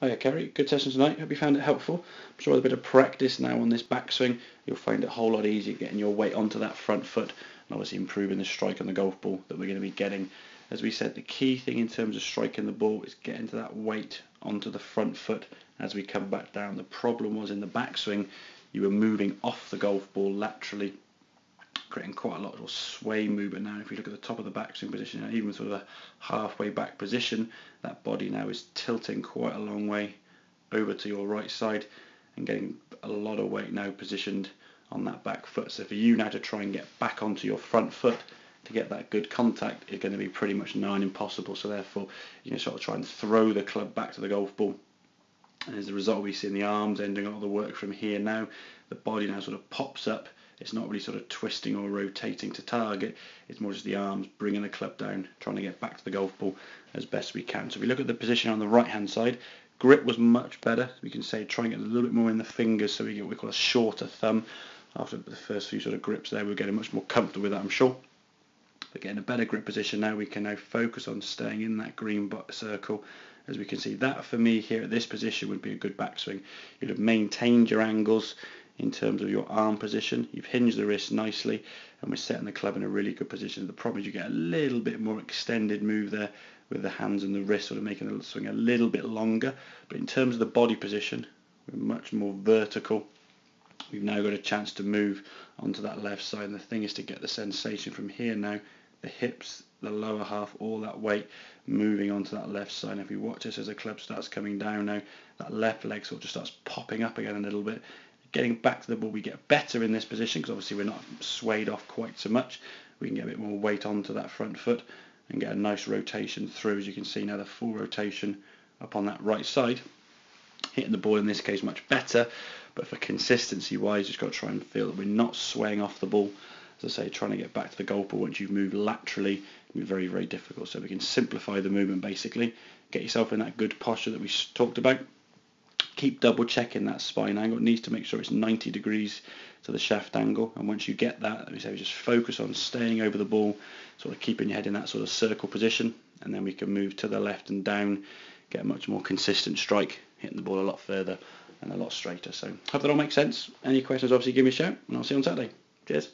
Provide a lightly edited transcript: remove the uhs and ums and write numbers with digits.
Hiya Kerry, good session tonight. Hope you found it helpful. I'm sure with a bit of practice now on this backswing, you'll find it a whole lot easier getting your weight onto that front foot and obviously improving the strike on the golf ball that we're going to be getting. As we said, the key thing in terms of striking the ball is getting to that weight onto the front foot as we come back down. The problem was in the backswing, you were moving off the golf ball laterally, creating quite a lot of sway movement. Now if you look at the top of the backswing position, even sort of a halfway back position, that body now is tilting quite a long way over to your right side and getting a lot of weight now positioned on that back foot. So for you now to try and get back onto your front foot to get that good contact is going to be pretty much nigh on impossible. So therefore you sort of try and throw the club back to the golf ball, and as a result we see in the arms ending all the work from here. Now the body now sort of pops up. It's not really sort of twisting or rotating to target, it's more just the arms bringing the club down, trying to get back to the golf ball as best we can. So if we look at the position on the right hand side, grip was much better. We can say try and get a little bit more in the fingers so we get what we call a shorter thumb. After the first few sort of grips there, we're getting much more comfortable with that, I'm sure. But getting a better grip position now, we can now focus on staying in that green circle. As we can see, that for me here at this position would be a good backswing. You'd have maintained your angles in terms of your arm position, you've hinged the wrist nicely, and we're setting the club in a really good position. The problem is you get a little bit more extended move there with the hands and the wrist sort of making the swing a little bit longer, but in terms of the body position, we're much more vertical. We've now got a chance to move onto that left side, and the thing is to get the sensation from here now, the hips, the lower half, all that weight moving onto that left side. And if you watch this as the club starts coming down now, that left leg sort of just starts popping up again a little bit. Getting back to the ball, we get better in this position because obviously we're not swayed off quite so much. We can get a bit more weight onto that front foot and get a nice rotation through. As you can see now, the full rotation up on that right side, hitting the ball in this case much better, but for consistency wise, you've got to try and feel that we're not swaying off the ball. As I say, trying to get back to the golf ball once you've moved laterally can be very, very difficult. So we can simplify the movement basically, get yourself in that good posture that we talked about. Keep double checking that spine angle. It needs to make sure it's 90 degrees to the shaft angle, and once you get that, let me say, we just focus on staying over the ball, sort of keeping your head in that sort of circle position, and then we can move to the left and down, get a much more consistent strike, hitting the ball a lot further and a lot straighter. So hope that all makes sense. Any questions, obviously give me a shout, and I'll see you on Saturday. Cheers.